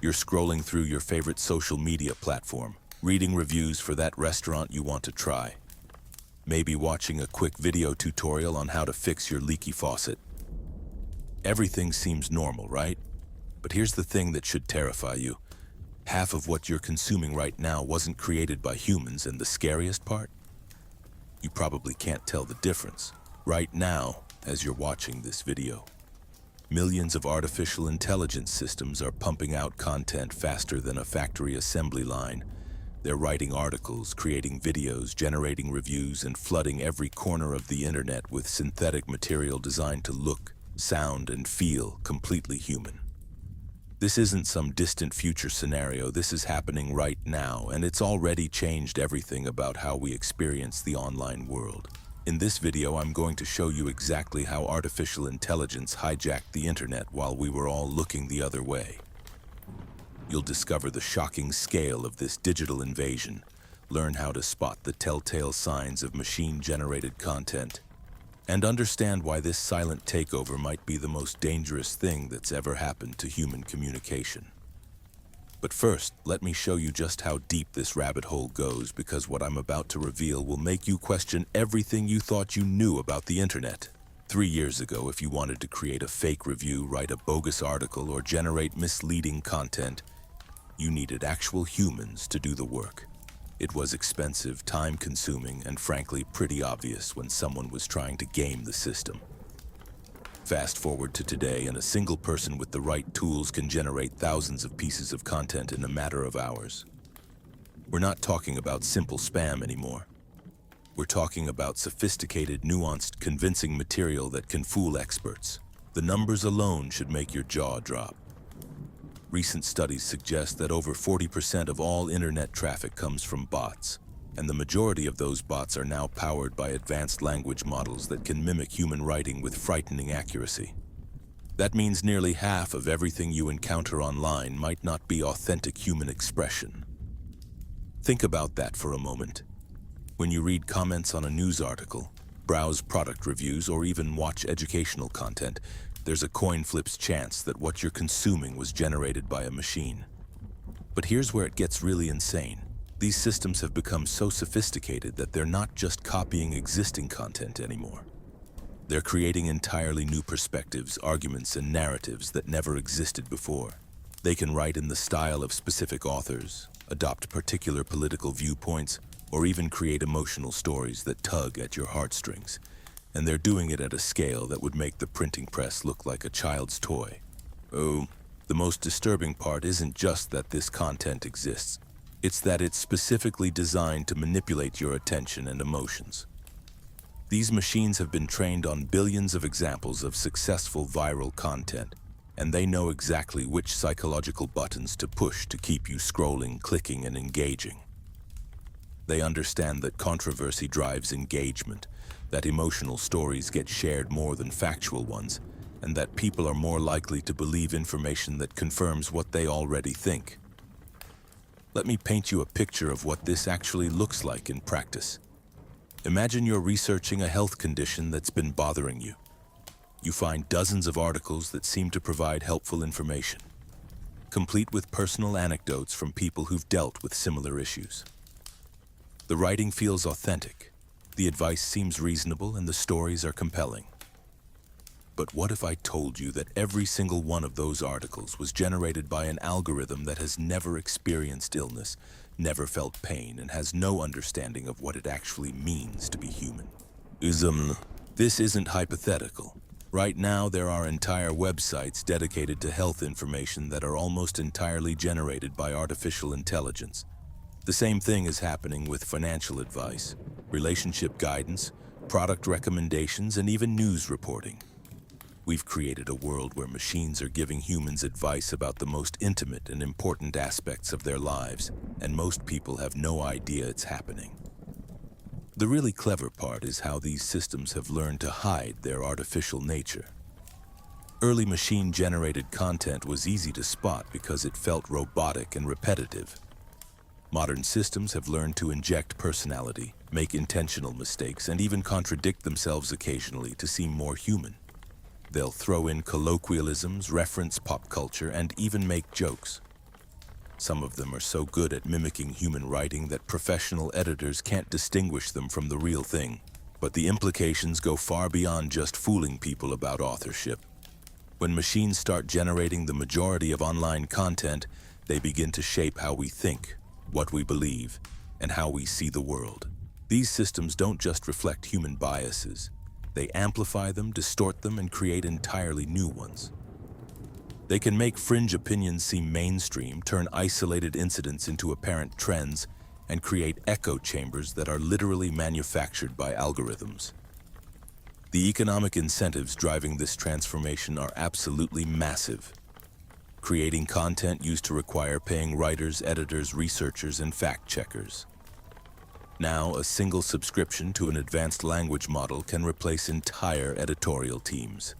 You're scrolling through your favorite social media platform, reading reviews for that restaurant you want to try. Maybe watching a quick video tutorial on how to fix your leaky faucet. Everything seems normal, right? But here's the thing that should terrify you. Half of what you're consuming right now wasn't created by humans, and the scariest part? You probably can't tell the difference right now as you're watching this video. Millions of artificial intelligence systems are pumping out content faster than a factory assembly line. They're writing articles, creating videos, generating reviews, and flooding every corner of the internet with synthetic material designed to look, sound, and feel completely human. This isn't some distant future scenario. This is happening right now, and it's already changed everything about how we experience the online world. In this video, I'm going to show you exactly how artificial intelligence hijacked the internet while we were all looking the other way. You'll discover the shocking scale of this digital invasion, learn how to spot the telltale signs of machine-generated content, and understand why this silent takeover might be the most dangerous thing that's ever happened to human communication. But first, let me show you just how deep this rabbit hole goes, because what I'm about to reveal will make you question everything you thought you knew about the internet. 3 years ago, if you wanted to create a fake review, write a bogus article, or generate misleading content, you needed actual humans to do the work. It was expensive, time-consuming, and frankly pretty obvious when someone was trying to game the system. Fast forward to today, and a single person with the right tools can generate thousands of pieces of content in a matter of hours. We're not talking about simple spam anymore. We're talking about sophisticated, nuanced, convincing material that can fool experts. The numbers alone should make your jaw drop. Recent studies suggest that over 40% of all internet traffic comes from bots, and the majority of those bots are now powered by advanced language models that can mimic human writing with frightening accuracy. That means nearly half of everything you encounter online might not be authentic human expression. Think about that for a moment. When you read comments on a news article, browse product reviews, or even watch educational content, there's a coin flip's chance that what you're consuming was generated by a machine. But here's where it gets really insane. These systems have become so sophisticated that they're not just copying existing content anymore. They're creating entirely new perspectives, arguments, and narratives that never existed before. They can write in the style of specific authors, adopt particular political viewpoints, or even create emotional stories that tug at your heartstrings. And they're doing it at a scale that would make the printing press look like a child's toy. Oh, the most disturbing part isn't just that this content exists. It's that it's specifically designed to manipulate your attention and emotions. These machines have been trained on billions of examples of successful viral content, and they know exactly which psychological buttons to push to keep you scrolling, clicking, and engaging. They understand that controversy drives engagement, that emotional stories get shared more than factual ones, and that people are more likely to believe information that confirms what they already think. Let me paint you a picture of what this actually looks like in practice. Imagine you're researching a health condition that's been bothering you. You find dozens of articles that seem to provide helpful information, complete with personal anecdotes from people who've dealt with similar issues. The writing feels authentic, the advice seems reasonable, and the stories are compelling. But what if I told you that every single one of those articles was generated by an algorithm that has never experienced illness, never felt pain, and has no understanding of what it actually means to be human? This isn't hypothetical. Right now, there are entire websites dedicated to health information that are almost entirely generated by artificial intelligence. The same thing is happening with financial advice, relationship guidance, product recommendations, and even news reporting. We've created a world where machines are giving humans advice about the most intimate and important aspects of their lives, and most people have no idea it's happening. The really clever part is how these systems have learned to hide their artificial nature. Early machine-generated content was easy to spot because it felt robotic and repetitive. Modern systems have learned to inject personality, make intentional mistakes, and even contradict themselves occasionally to seem more human. They'll throw in colloquialisms, reference pop culture, and even make jokes. Some of them are so good at mimicking human writing that professional editors can't distinguish them from the real thing. But the implications go far beyond just fooling people about authorship. When machines start generating the majority of online content, they begin to shape how we think, what we believe, and how we see the world. These systems don't just reflect human biases. They amplify them, distort them, and create entirely new ones. They can make fringe opinions seem mainstream, turn isolated incidents into apparent trends, and create echo chambers that are literally manufactured by algorithms. The economic incentives driving this transformation are absolutely massive. Creating content used to require paying writers, editors, researchers, and fact-checkers. Now, a single subscription to an advanced language model can replace entire editorial teams.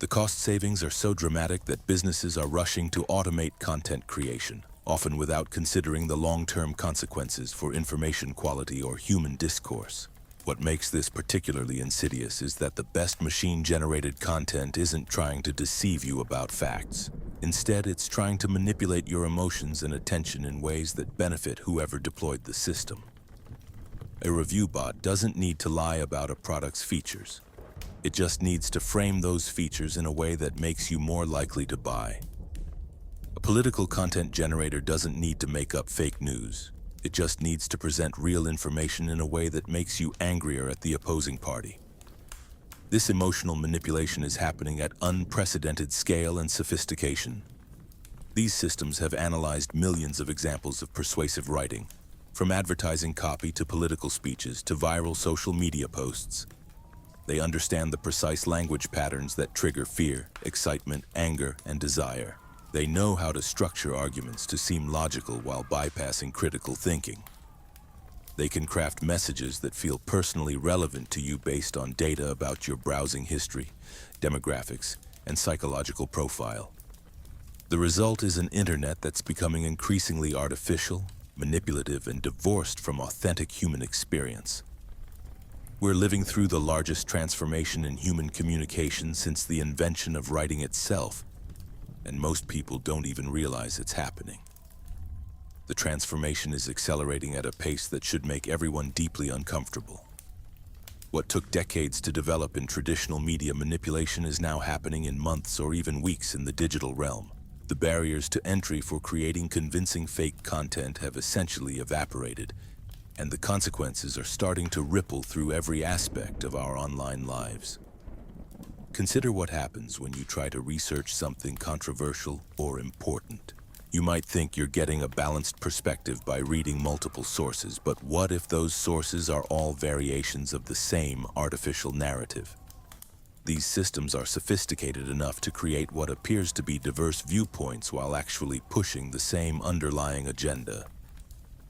The cost savings are so dramatic that businesses are rushing to automate content creation, often without considering the long-term consequences for information quality or human discourse. What makes this particularly insidious is that the best machine-generated content isn't trying to deceive you about facts. Instead, it's trying to manipulate your emotions and attention in ways that benefit whoever deployed the system. A review bot doesn't need to lie about a product's features. It just needs to frame those features in a way that makes you more likely to buy. A political content generator doesn't need to make up fake news. It just needs to present real information in a way that makes you angrier at the opposing party. This emotional manipulation is happening at unprecedented scale and sophistication. These systems have analyzed millions of examples of persuasive writing, from advertising copy to political speeches to viral social media posts. They understand the precise language patterns that trigger fear, excitement, anger, and desire. They know how to structure arguments to seem logical while bypassing critical thinking. They can craft messages that feel personally relevant to you based on data about your browsing history, demographics, and psychological profile. The result is an internet that's becoming increasingly artificial, manipulative, and divorced from authentic human experience. We're living through the largest transformation in human communication since the invention of writing itself, and most people don't even realize it's happening. The transformation is accelerating at a pace that should make everyone deeply uncomfortable. What took decades to develop in traditional media manipulation is now happening in months or even weeks in the digital realm. The barriers to entry for creating convincing fake content have essentially evaporated, and the consequences are starting to ripple through every aspect of our online lives. Consider what happens when you try to research something controversial or important. You might think you're getting a balanced perspective by reading multiple sources, but what if those sources are all variations of the same artificial narrative? These systems are sophisticated enough to create what appears to be diverse viewpoints while actually pushing the same underlying agenda.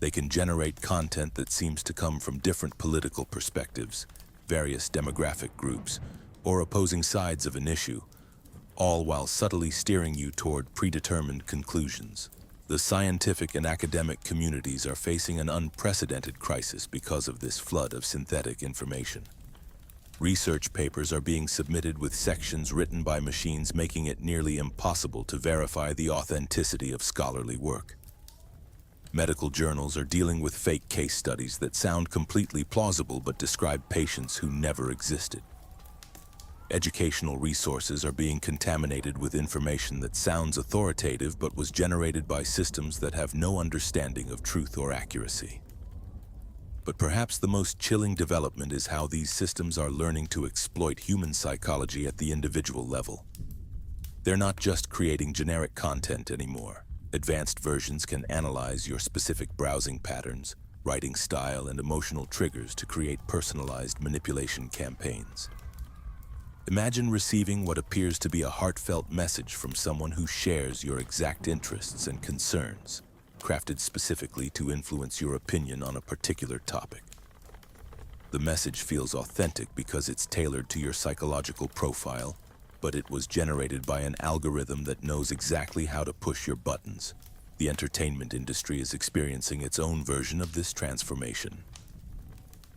They can generate content that seems to come from different political perspectives, various demographic groups, or opposing sides of an issue, all while subtly steering you toward predetermined conclusions. The scientific and academic communities are facing an unprecedented crisis because of this flood of synthetic information. Research papers are being submitted with sections written by machines, making it nearly impossible to verify the authenticity of scholarly work. Medical journals are dealing with fake case studies that sound completely plausible but describe patients who never existed. Educational resources are being contaminated with information that sounds authoritative but was generated by systems that have no understanding of truth or accuracy. But perhaps the most chilling development is how these systems are learning to exploit human psychology at the individual level. They're not just creating generic content anymore. Advanced versions can analyze your specific browsing patterns, writing style, and emotional triggers to create personalized manipulation campaigns. Imagine receiving what appears to be a heartfelt message from someone who shares your exact interests and concerns, crafted specifically to influence your opinion on a particular topic. The message feels authentic because it's tailored to your psychological profile, but it was generated by an algorithm that knows exactly how to push your buttons. The entertainment industry is experiencing its own version of this transformation.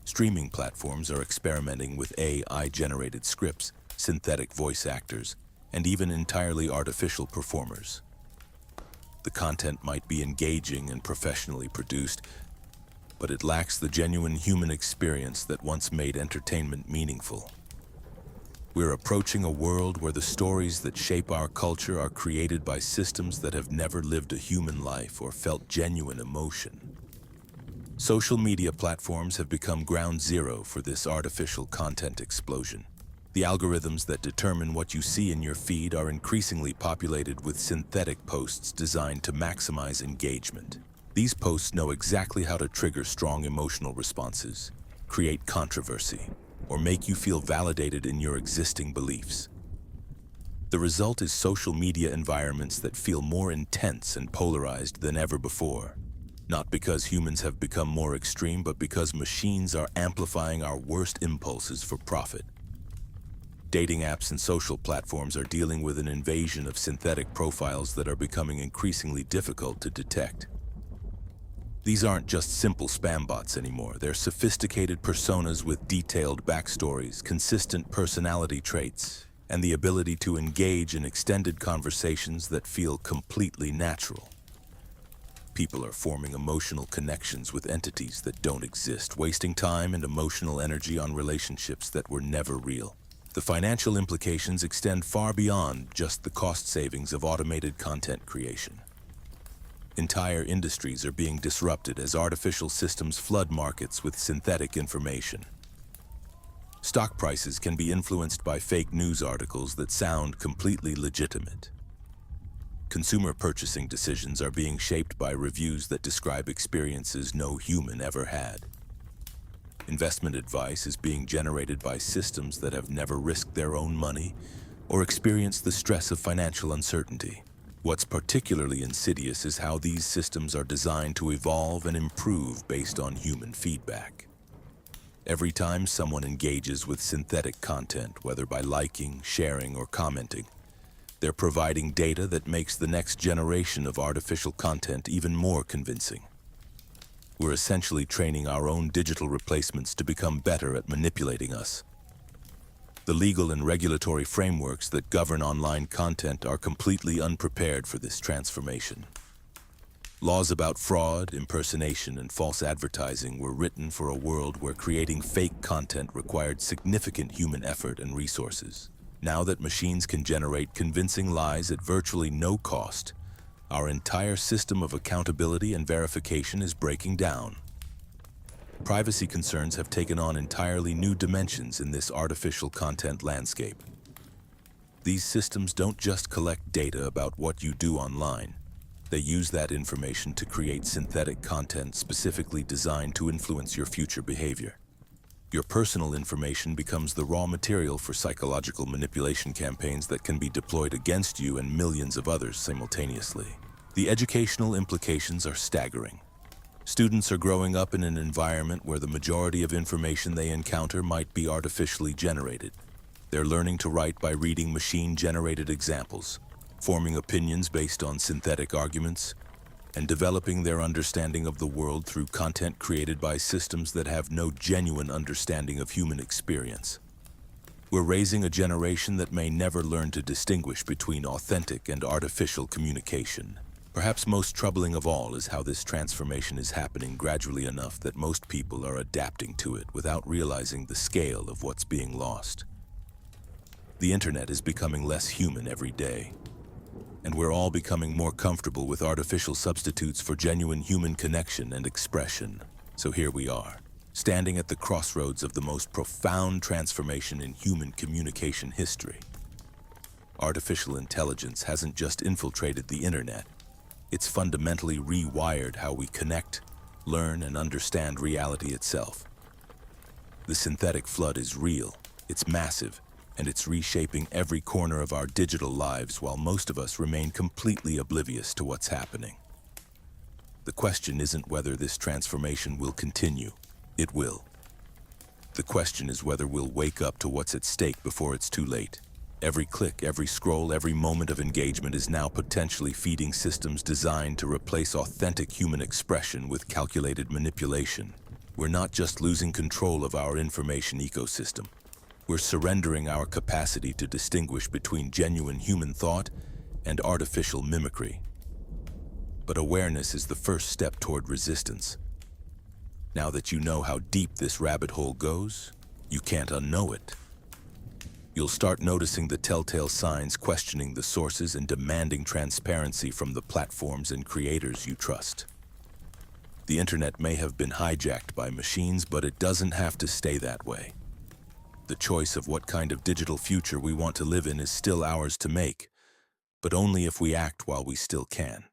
Streaming platforms are experimenting with AI-generated scripts, synthetic voice actors, and even entirely artificial performers. The content might be engaging and professionally produced, but it lacks the genuine human experience that once made entertainment meaningful. We're approaching a world where the stories that shape our culture are created by systems that have never lived a human life or felt genuine emotion. Social media platforms have become ground zero for this artificial content explosion. The algorithms that determine what you see in your feed are increasingly populated with synthetic posts designed to maximize engagement. These posts know exactly how to trigger strong emotional responses, create controversy, or make you feel validated in your existing beliefs. The result is social media environments that feel more intense and polarized than ever before. Not because humans have become more extreme, but because machines are amplifying our worst impulses for profit. Dating apps and social platforms are dealing with an invasion of synthetic profiles that are becoming increasingly difficult to detect. These aren't just simple spam bots anymore. They're sophisticated personas with detailed backstories, consistent personality traits, and the ability to engage in extended conversations that feel completely natural. People are forming emotional connections with entities that don't exist, wasting time and emotional energy on relationships that were never real. The financial implications extend far beyond just the cost savings of automated content creation. Entire industries are being disrupted as artificial systems flood markets with synthetic information. Stock prices can be influenced by fake news articles that sound completely legitimate. Consumer purchasing decisions are being shaped by reviews that describe experiences no human ever had. Investment advice is being generated by systems that have never risked their own money or experienced the stress of financial uncertainty. What's particularly insidious is how these systems are designed to evolve and improve based on human feedback. Every time someone engages with synthetic content, whether by liking, sharing, or commenting, they're providing data that makes the next generation of artificial content even more convincing. We're essentially training our own digital replacements to become better at manipulating us. The legal and regulatory frameworks that govern online content are completely unprepared for this transformation. Laws about fraud, impersonation, and false advertising were written for a world where creating fake content required significant human effort and resources. Now that machines can generate convincing lies at virtually no cost, our entire system of accountability and verification is breaking down. Privacy concerns have taken on entirely new dimensions in this artificial content landscape. These systems don't just collect data about what you do online. They use that information to create synthetic content specifically designed to influence your future behavior. Your personal information becomes the raw material for psychological manipulation campaigns that can be deployed against you and millions of others simultaneously. The educational implications are staggering. Students are growing up in an environment where the majority of information they encounter might be artificially generated. They're learning to write by reading machine-generated examples, forming opinions based on synthetic arguments, and developing their understanding of the world through content created by systems that have no genuine understanding of human experience. We're raising a generation that may never learn to distinguish between authentic and artificial communication. Perhaps most troubling of all is how this transformation is happening gradually enough that most people are adapting to it without realizing the scale of what's being lost. The internet is becoming less human every day, and we're all becoming more comfortable with artificial substitutes for genuine human connection and expression. So here we are, standing at the crossroads of the most profound transformation in human communication history. Artificial intelligence hasn't just infiltrated the internet, it's fundamentally rewired how we connect, learn, and understand reality itself. The synthetic flood is real, it's massive, and it's reshaping every corner of our digital lives while most of us remain completely oblivious to what's happening. The question isn't whether this transformation will continue. It will. The question is whether we'll wake up to what's at stake before it's too late. Every click, every scroll, every moment of engagement is now potentially feeding systems designed to replace authentic human expression with calculated manipulation. We're not just losing control of our information ecosystem. We're surrendering our capacity to distinguish between genuine human thought and artificial mimicry. But awareness is the first step toward resistance. Now that you know how deep this rabbit hole goes, you can't unknow it. You'll start noticing the telltale signs, questioning the sources, and demanding transparency from the platforms and creators you trust. The internet may have been hijacked by machines, but it doesn't have to stay that way. The choice of what kind of digital future we want to live in is still ours to make, but only if we act while we still can.